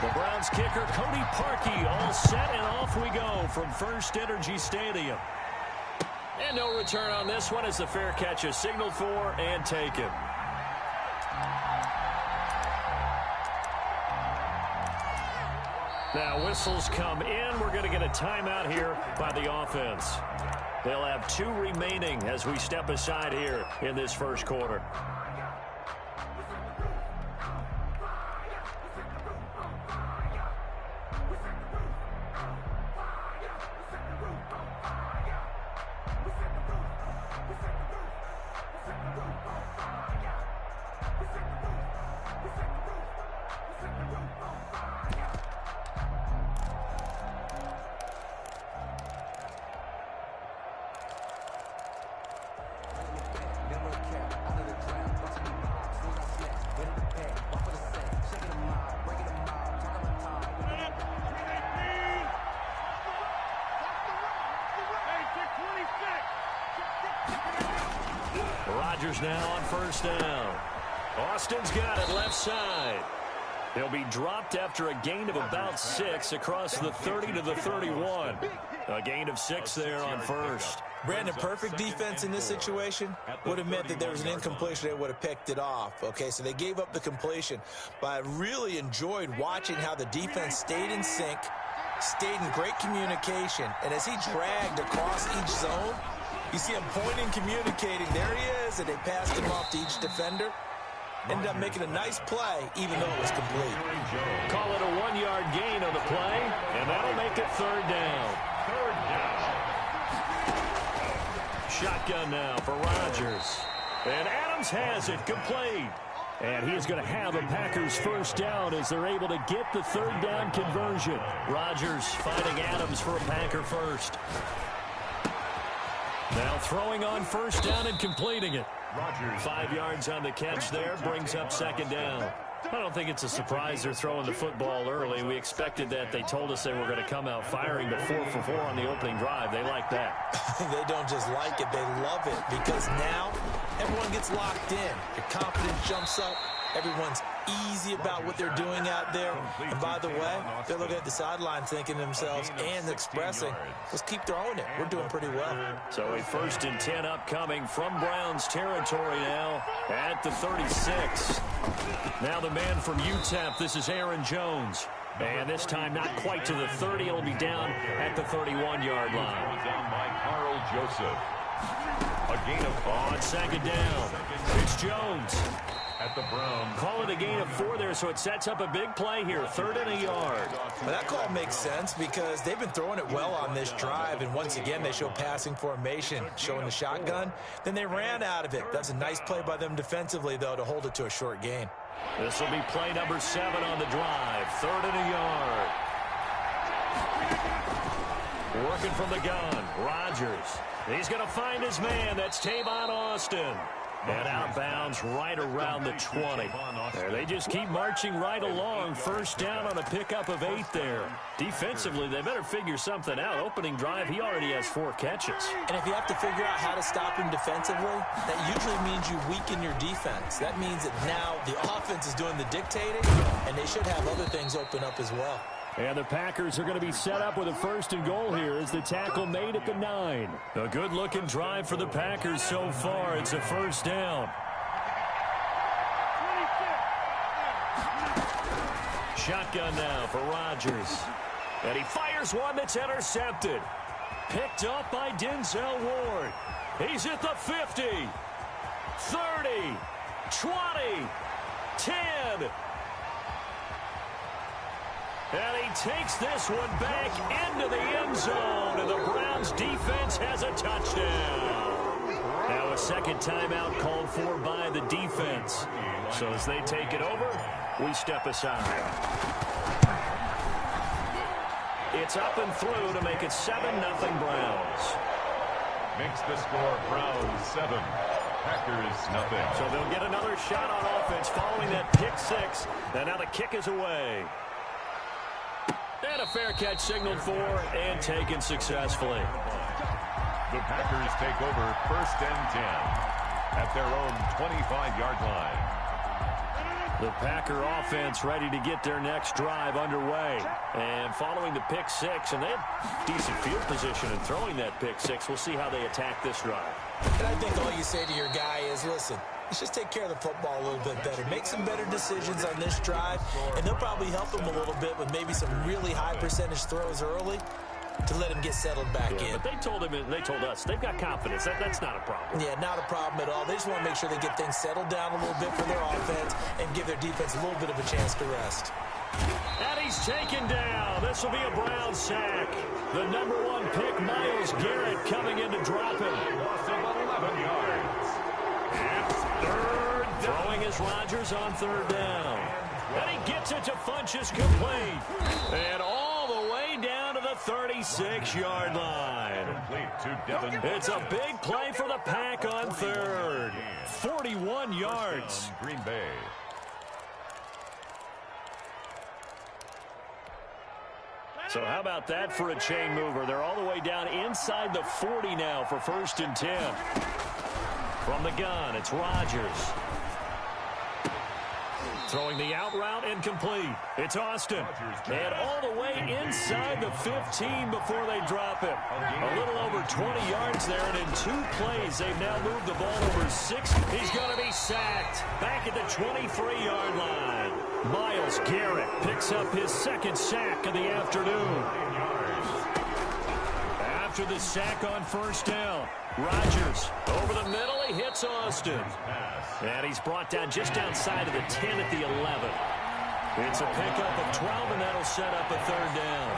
The Browns kicker, Cody Parkey, all set, and off we go from First Energy Stadium. And no return on this one as the fair catch is signaled for and taken. Now whistles come in. We're going to get a timeout here by the offense. They'll have 2 remaining as we step aside here in this first quarter. Rodgers now on first down. Austin's got it left side. He'll be dropped after a gain of about 6 across the 30 to the 31. A gain of 6 there on first. Brandon, perfect defense in this situation would have meant that there was an incompletion. They would have picked it off. Okay, so they gave up the completion. But I really enjoyed watching how the defense stayed in sync, stayed in great communication. And as he dragged across each zone, you see him pointing, communicating. There he is, and they passed him off to each defender. Ended up making a nice play, even though it was complete. Call it a 1-yard gain on the play, and that'll make it third down. Shotgun now for Rodgers. And Adams has it complete. And he's going to have a Packers first down as they're able to get the third down conversion. Rodgers finding Adams for a Packer first. Now throwing on first down and completing it. 5 yards on the catch there, brings up second down. I don't think it's a surprise they're throwing the football early. We expected that. They told us they were going to come out firing the 4 for 4 on the opening drive. They like that. They don't just like it, they love it, because now everyone gets locked in. Your confidence jumps up. Everyone's easy about what they're doing out there. And by the way, they're looking at the sideline thinking to themselves and expressing, let's keep throwing it. We're doing pretty well. So a 1st and 10 upcoming from Browns territory now at the 36. Now the man from UTEP, this is Aaron Jones. And this time not quite to the 30. It'll be down at the 31-yard line. Down by Carl Joseph. A gain of 4 on second down. It's Jones. At the Browns. Call it a gain of 4 there, so it sets up a big play here. 3rd and a yard. Well, that call makes sense because they've been throwing it well on this drive, and once again they show passing formation, showing the shotgun. Then they ran out of it. That's a nice play by them defensively, though, to hold it to a short gain. This will be play number 7 on the drive. 3rd and a yard. Working from the gun, Rodgers. He's going to find his man. That's Tavon Austin. And outbounds right around the 20. There, they just keep marching right along. First down on a pickup of 8 there. Defensively, they better figure something out. Opening drive, he already has 4 catches. And if you have to figure out how to stop him defensively, that usually means you weaken your defense. That means that now the offense is doing the dictating, and they should have other things open up as well. And the Packers are going to be set up with a 1st and goal here as the tackle made at the 9. A good-looking drive for the Packers so far. It's a first down. Shotgun now for Rodgers. And he fires one that's intercepted. Picked up by Denzel Ward. He's at the 50, 30, 20, 10. And he takes this one back into the end zone, and the Browns defense has a touchdown. Now a second timeout called for by the defense. So as they take it over, we step aside. It's up and through to make it 7-0 Browns. Makes the score Browns 7, Packers nothing. So they'll get another shot on offense following that pick 6. And now the kick is away. And a fair catch signaled for and taken successfully. The Packers take over 1st and 10 at their own 25-yard line. The Packer offense ready to get their next drive underway. And following the pick six, and they have decent field position in throwing that pick six. We'll see how they attack this drive. And I think all you say to your guy is, listen, let's just take care of the football a little bit better. Make some better decisions on this drive, and they'll probably help him a little bit with maybe some really high percentage throws early to let him get settled back in. But they told him, and they told us, they've got confidence. That's not a problem. Yeah, not a problem at all. They just want to make sure they get things settled down a little bit for their offense and give their defense a little bit of a chance to rest. And he's taken down. This will be a Brown sack. The #1 pick, Myles Garrett, coming in to drop him. Loss of 11 yards. And third down. Throwing is Rodgers on third down. And he gets it to Funchess complete. And all the way down to the 36-yard line. Complete to Devin. It's a big play for the Pack on third. 41 yards. Green Bay. So how about that for a chain mover? They're all the way down inside the 40 now for 1st and 10. From the gun, it's Rodgers. Throwing the out route incomplete. It's Austin. And all the way inside the 15 before they drop him. A little over 20 yards there, and in 2 plays, they've now moved the ball over 6. He's going to be sacked. Back at the 23-yard line. Myles Garrett picks up his 2nd sack of the afternoon. After the sack on 1st down, Rodgers over the middle, he hits Austin. And he's brought down just outside of the 10 at the 11. It's a pickup of 12, and that'll set up a 3rd down.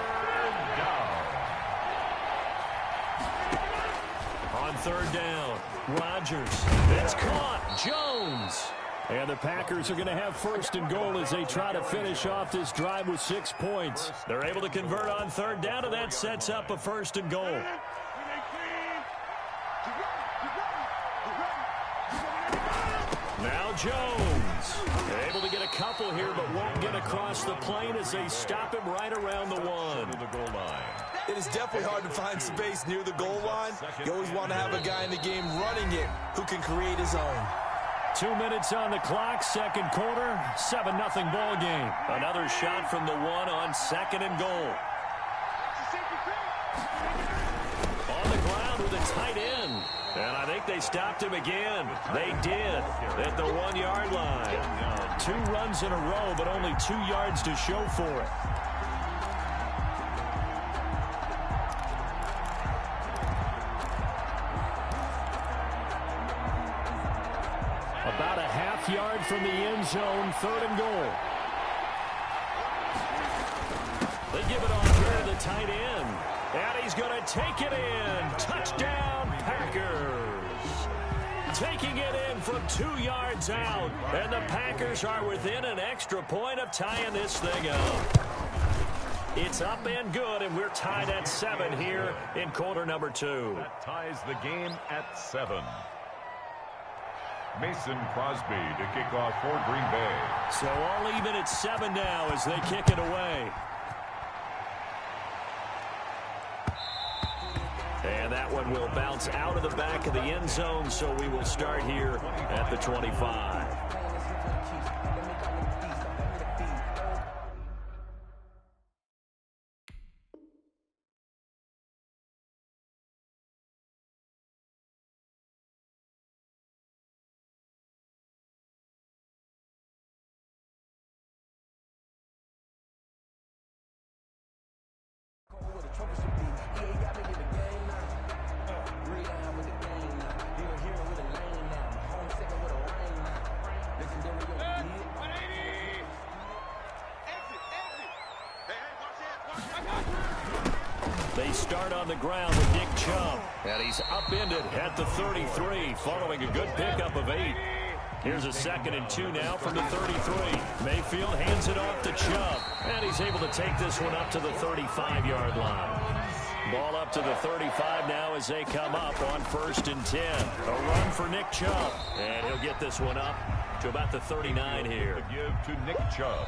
On 3rd down, Rodgers. It's caught. Jones. And the Packers are going to have 1st and goal as they try to finish off this drive with 6 points. They're able to convert on 3rd down, and that sets up a 1st and goal. Now Jones, able to get a couple here, but won't get across the plane as they stop him right around the 1. To the goal line. It is definitely hard to find space near the goal line. You always want to have a guy in the game running it who can create his own. 2 minutes on the clock, 2nd quarter, 7-0 ball game. Another shot from the 1 on 2nd and goal. On the ground with a tight end. And I think they stopped him again. They did at the 1-yard line. 2 runs in a row, but only 2 yards to show for it. About a half-yard from the end zone, 3rd and goal. They give it off here to the tight end. And he's going to take it in. Touchdown, Packers. Taking it in from 2 yards out. And the Packers are within an extra point of tying this thing up. It's up and good, and we're tied at 7 here in quarter number 2. That ties the game at 7. Mason Crosby to kick off for Green Bay. So all even at 7 now as they kick it away. And that one will bounce out of the back of the end zone, so we will start here at the 25. They start on the ground with Nick Chubb, and he's upended at the 33 following a good pickup of 8. Here's a 2nd and 2 now from the 33. Mayfield hands it off to Chubb, and he's able to take this one up to the 35-yard line. Ball up to the 35 now as they come up on 1st and 10. A run for Nick Chubb, and he'll get this one up to about the 39 here. To give to Nick Chubb.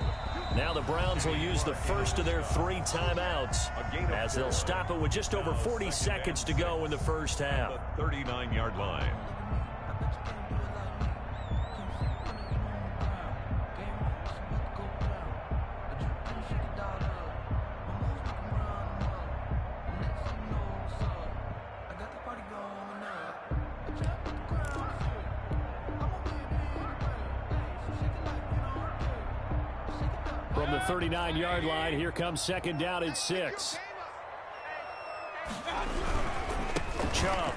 Now the Browns will use the first of their 3 timeouts as they'll stop it with just over 40 seconds to go in the first half. The 39-yard line. the 39-yard line. Here comes second down at 6. Chubb.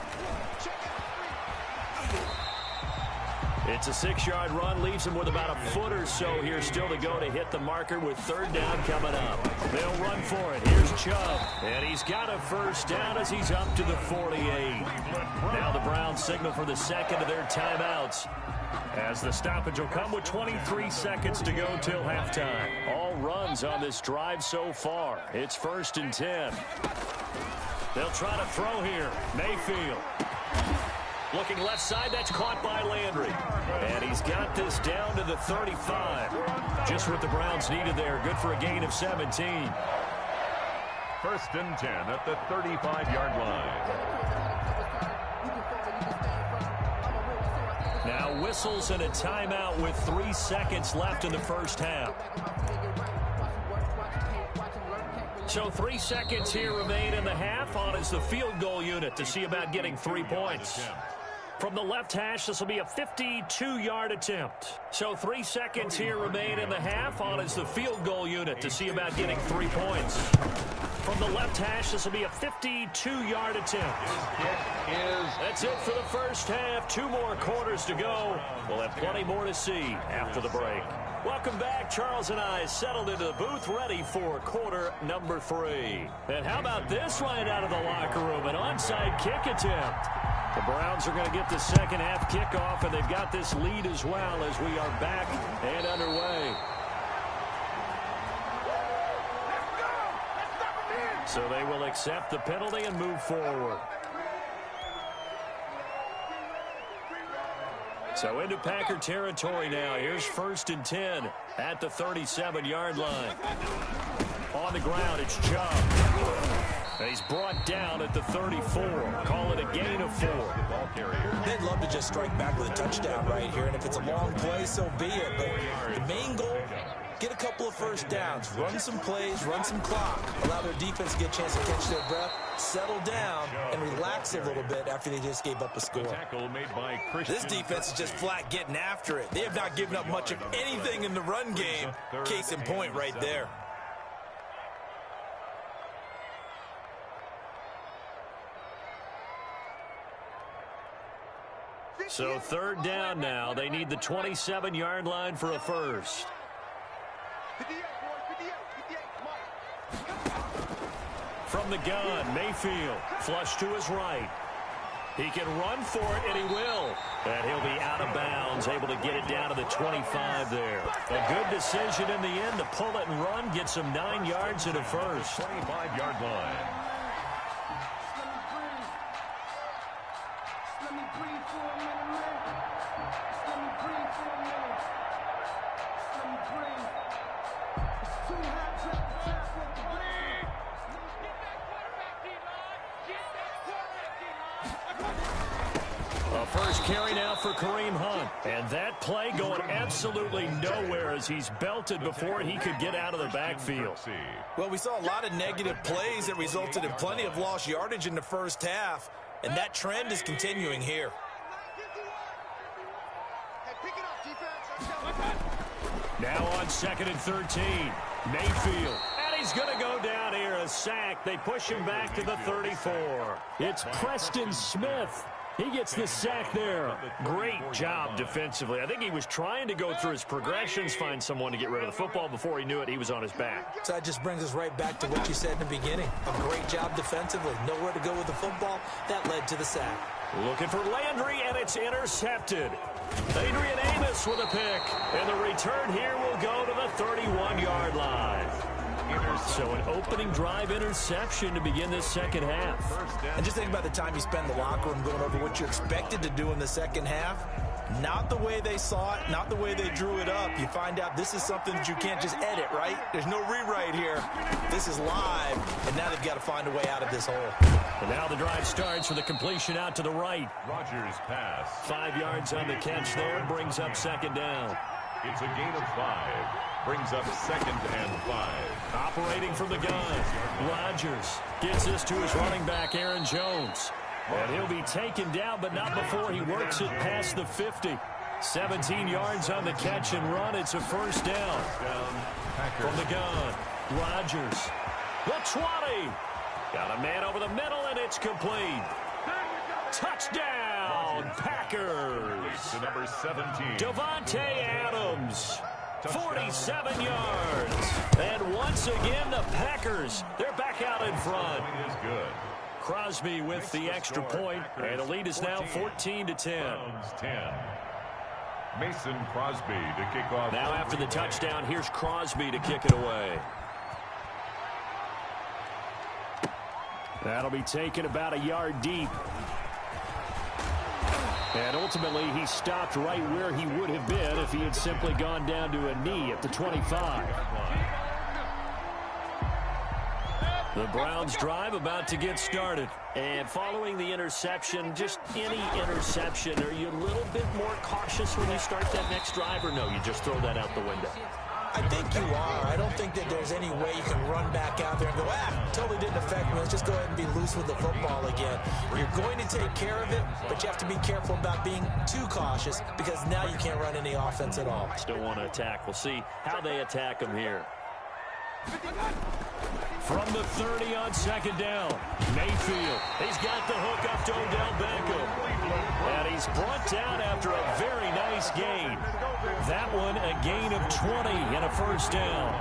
It's a 6-yard run, leaves him with about a foot or so here still to go to hit the marker with third down coming up. They'll run for it. Here's Chubb. And he's got a first down as he's up to the 48. Now the Browns signal for the second of their timeouts, as the stoppage will come with 23 seconds to go till halftime. All runs on this drive so far. It's 1st and 10. They'll try to throw here. Mayfield. Looking left side, that's caught by Landry. And he's got this down to the 35. Just what the Browns needed there. Good for a gain of 17. 1st and 10 at the 35-yard line. Now whistles and a timeout with 3 seconds left in the first half. So 3 seconds here remain in the half. On is the field goal unit to see about getting 3 points. From the left hash, this will be a 52-yard attempt. So 3 seconds here remain in the half. On is the field goal unit to see about getting 3 points. From the left hash, this will be a 52-yard attempt. That's it for the first half. 2 more quarters to go. We'll have plenty more to see after the break. Welcome back. Charles and I settled into the booth, ready for quarter number 3. And how about this right out of the locker room? An onside kick attempt. The Browns are going to get the second half kickoff, and they've got this lead as well as we are back and underway. So they will accept the penalty and move forward. So into Packer territory now. Here's 1st and 10 at the 37-yard line. On the ground, it's Chubb. And he's brought down at the 34. Call it a gain of 4. They'd love to just strike back with a touchdown right here, and if it's a long play, so be it. But the main goal, get a couple of first downs, run some plays, run some clock, allow their defense to get a chance to catch their breath, settle down, and relax a little bit after they just gave up a score. This defense is just flat getting after it. They have not given up much of anything in the run game. Case in point right there. So third down now. They need the 27-yard line for a first. From the gun, Mayfield, flush to his right. He can run for it, and he will. And he'll be out of bounds, able to get it down to the 25 there. A good decision in the end to pull it and run, get some 9 yards in a first. 25-yard line. First carry now for Kareem Hunt. And that play going absolutely nowhere as he's belted before he could get out of the backfield. Well, we saw a lot of negative plays that resulted in plenty of lost yardage in the first half, and that trend is continuing here. Now on 2nd and 13, Mayfield. And he's going to go down here, a sack. They push him back to the 34. It's Preston Smith. He gets the sack there. Great job defensively. I think he was trying to go through his progressions, find someone to get rid of the football. Before he knew it, he was on his back. So that just brings us right back to what you said in the beginning. A great job defensively. Nowhere to go with the football. That led to the sack. Looking for Landry, and it's intercepted. Adrian Amos with a pick. And the return here will go to the 31-yard line. So an opening drive interception to begin this second half. And just think about the time you spend in the locker room going over what you expected to do in the second half. Not the way they saw it, not the way they drew it up. You find out this is something that you can't just edit, right? There's no rewrite here. This is live, and now they've got to find a way out of this hole. And now the drive starts with a completion out to the right. Rodgers pass. 5 yards on the catch there, brings up second down. It's a gain of 5. Brings up 2nd and 5. Operating from the gun, Rodgers gets this to his running back, Aaron Jones. And he'll be taken down, but not before he works it past the 50. 17 yards on the catch and run. It's a first down. From the gun, Rodgers. The 20. Got a man over the middle, and it's complete. Touchdown, Packers. To number 17. Davante Adams. 47 yards. And once again, the Packers, they're back out in front. Is good. Crosby with the extra point, and the lead is now 14-10. 10. Mason Crosby to kick off. Now after the touchdown, here's Crosby to kick it away. That'll be taken about a yard deep. And ultimately, he stopped right where he would have been if he had simply gone down to a knee at the 25. The Browns drive about to get started. And following the interception, just any interception, are you a little bit more cautious when you start that next drive, or no, you just throw that out the window? I think you are. I don't think that there's any way you can run back out there and go, totally didn't affect me. Let's just go ahead and be loose with the football again. You're going to take care of it, but you have to be careful about being too cautious because now you can't run any offense at all. Still want to attack. We'll see how they attack him here. From the 30 on second down, Mayfield. He's got the hook up to Odell Beckham. And he's brought down after a very nice gain. That one, a gain of 20 and a first down.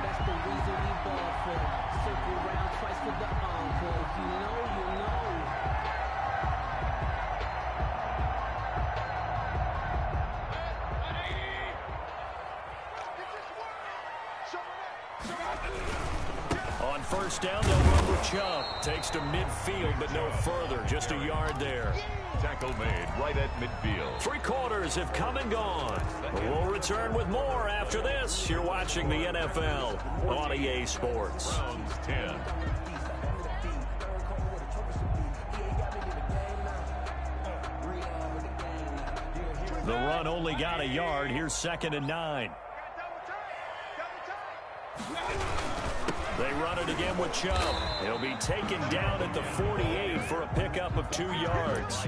That's the reason we ball for. Circle around twice for the encore. You know, you know. On first down, they'll run with Chubb. Takes to midfield, but no further. Just a yard there. Tackle made right at midfield. 3 quarters have come and gone. We'll return with more after this. You're watching the NFL on EA Sports. Browns 10. The run only got a yard. Here's 2nd and 9. They run it again with Chubb. He'll be taken down at the 48 for a pickup of 2 yards.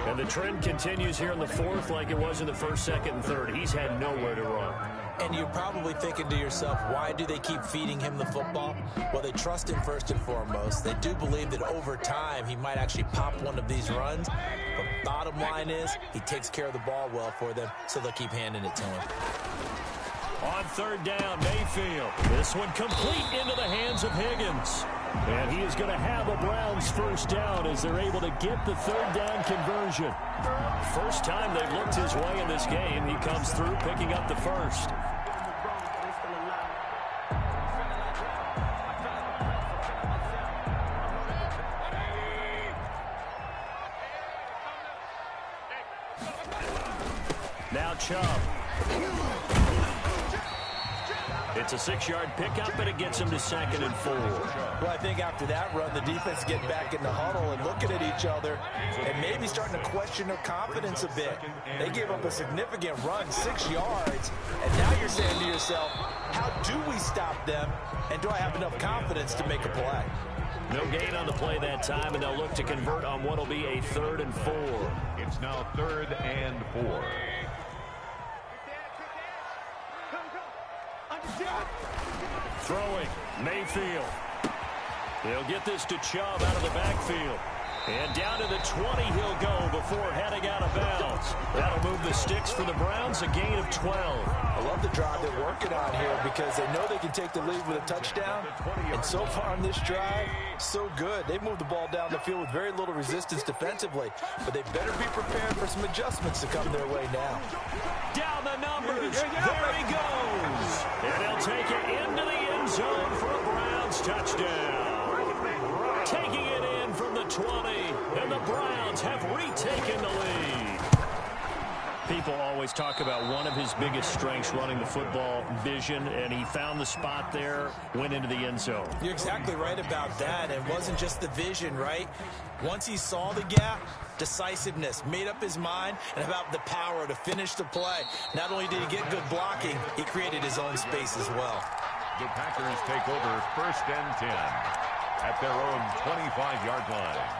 And the trend continues here in the 4th like it was in the 1st, 2nd, and 3rd. He's had nowhere to run. And you're probably thinking to yourself, why do they keep feeding him the football? Well, they trust him first and foremost. They do believe that over time he might actually pop one of these runs. But bottom line is he takes care of the ball well for them, so they'll keep handing it to him. On 3rd down, Mayfield. This one complete into the hands of Higgins. And he is going to have a Browns first down as they're able to get the 3rd down conversion. First time they've looked his way in this game. He comes through picking up the first. Now Chubb. It's a 6-yard pickup, and it gets him to 2nd and 4. Well, I think after that run, the defense getting back in the huddle and looking at each other and maybe starting to question their confidence a bit. They gave up a significant run, 6 yards, and now you're saying to yourself, how do we stop them, and do I have enough confidence to make a play? No gain on the play that time, and they'll look to convert on what will be a 3rd and 4. It's now 3rd and 4. Throwing, Mayfield. He'll get this to Chubb out of the backfield. And down to the 20 he'll go before heading out of bounds. That'll move the sticks for the Browns, a gain of 12. I love the drive they're working on here because they know they can take the lead with a touchdown. And so far on this drive, so good. They've moved the ball down the field with very little resistance defensively. But they better be prepared for some adjustments to come their way now. Down the numbers. There he goes. And they'll take it into the end zone for a Browns touchdown. Taking it in from the 20, and the Browns have retaken the lead. People always talk about one of his biggest strengths running the football, vision, and he found the spot there, went into the end zone. You're exactly right about that. It wasn't just the vision, right? Once he saw the gap, decisiveness, made up his mind, and about the power to finish the play. Not only did he get good blocking, he created his own space as well. The Packers take over 1st and 10 at their own 25-yard line.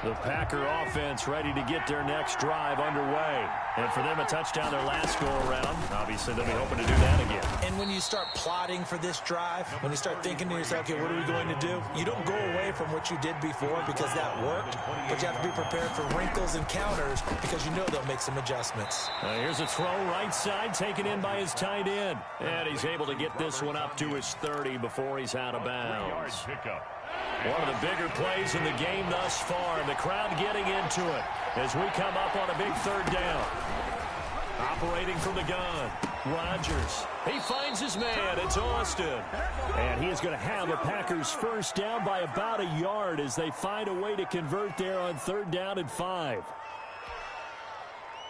The Packer offense ready to get their next drive underway. And for them, a touchdown their last go-around. Obviously, they'll be hoping to do that again. And when you start plotting for this drive, when you start thinking to yourself, okay, what are we going to do? You don't go away from what you did before because that worked, but you have to be prepared for wrinkles and counters because you know they'll make some adjustments. Here's a throw right side, taken in by his tight end. And he's able to get this one up to his 30 before he's out of bounds. One of the bigger plays in the game thus far, and the crowd getting into it as we come up on a big third down. Operating from the gun, Rodgers. He finds his man. It's Austin. And he is going to have a Packers first down by about a yard as they find a way to convert there on 3rd down and 5.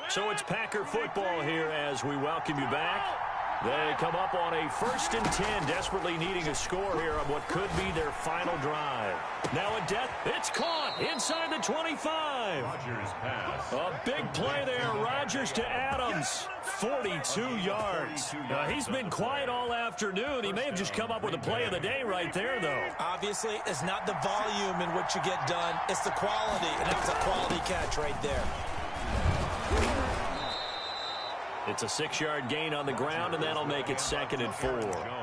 So it's Packer football here as we welcome you back. They come up on a 1st and 10, desperately needing a score here on what could be their final drive. Now a death, it's caught inside the 25. Rodgers pass. A big play there, Rodgers to Adams, 42 yards. He's been quiet all afternoon. He may have just come up with a play of the day right there, though. Obviously, it's not the volume in which you get done, it's the quality, and that's a quality catch right there. It's a 6-yard gain on the ground, and that'll make it 2nd and 4.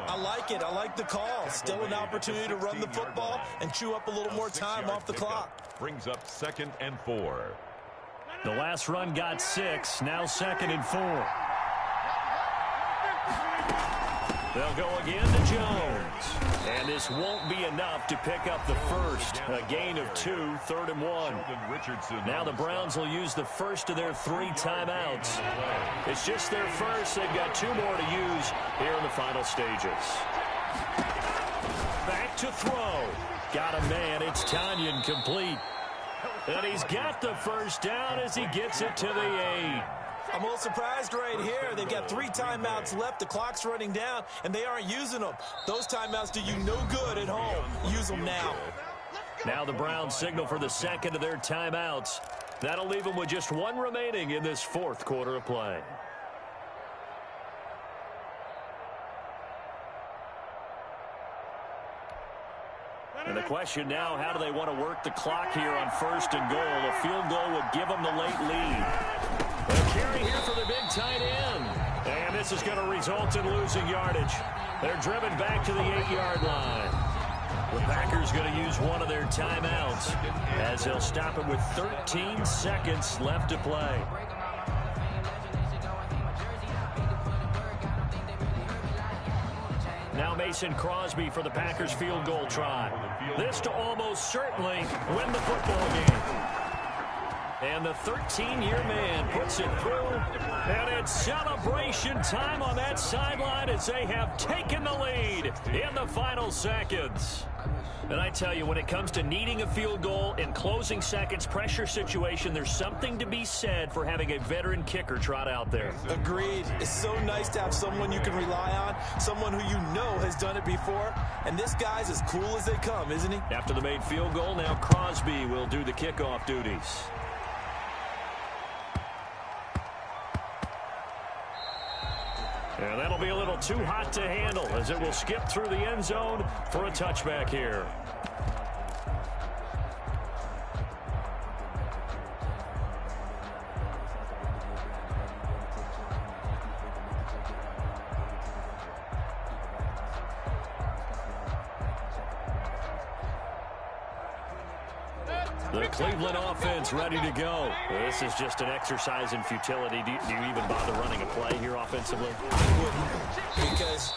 I like it. I like the call. Still an opportunity to run the football and chew up a little more time off the clock. Brings up 2nd and 4. The last run got 6. Now 2nd and 4. They'll go again to Jones. And this won't be enough to pick up the first. A gain of 2, 3rd and 1. Now the Browns will use the first of their 3 timeouts. It's just their first. They've got 2 more to use here in the final stages. Back to throw. Got a man. It's Tanyan complete. And he's got the first down as he gets it to the 8. I'm a little surprised right here. They've got 3 timeouts left. The clock's running down, and they aren't using them. Those timeouts do you no good at home. Use them now. Now the Browns signal for the 2nd of their timeouts. That'll leave them with just 1 remaining in this 4th quarter of play. And the question now, how do they want to work the clock here on 1st and goal? A field goal would give them the late lead. A carry here for the big tight end. And this is going to result in losing yardage. They're driven back to the 8-yard line. The Packers going to use one of their timeouts as they'll stop it with 13 seconds left to play. Now Mason Crosby for the Packers field goal try. This to almost certainly win the football game. And the 13-year man puts it through. And it's celebration time on that sideline as they have taken the lead in the final seconds. And I tell you, when it comes to needing a field goal in closing seconds, pressure situation, there's something to be said for having a veteran kicker trot out there. Agreed. It's so nice to have someone you can rely on, someone who you know has done it before. And this guy's as cool as they come, isn't he? After the made field goal, now Crosby will do the kickoff duties. And that'll be a little too hot to handle as it will skip through the end zone for a touchback here. The Cleveland offense ready to go. This is just an exercise in futility. Do you even bother running a play here offensively? I wouldn't, because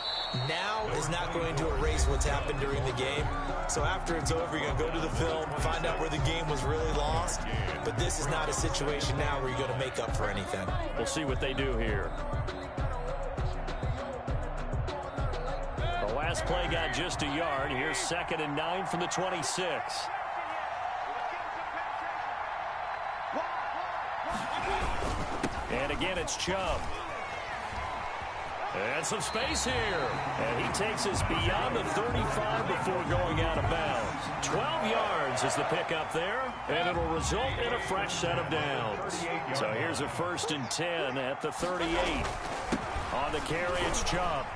now is not going to erase what's happened during the game. So after it's over, you're going to go to the film, find out where the game was really lost. But this is not a situation now where you're going to make up for anything. We'll see what they do here. The last play got just a yard. Here's 2nd and 9 from the 26. And again, it's Chubb. And some space here. And he takes us beyond the 35 before going out of bounds. 12 yards is the pickup there, and it'll result in a fresh set of downs. So here's a 1st and 10 at the 38. On the carry, it's Chubb.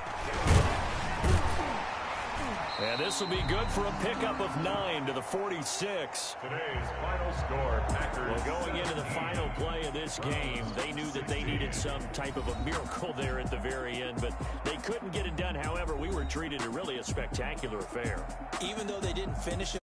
And this will be good for a pickup of 9 to the 46. Today's final score, Packers. Well, going into the final play of this game, they knew that they needed some type of a miracle there at the very end, but they couldn't get it done. However, we were treated to really a spectacular affair. Even though they didn't finish it.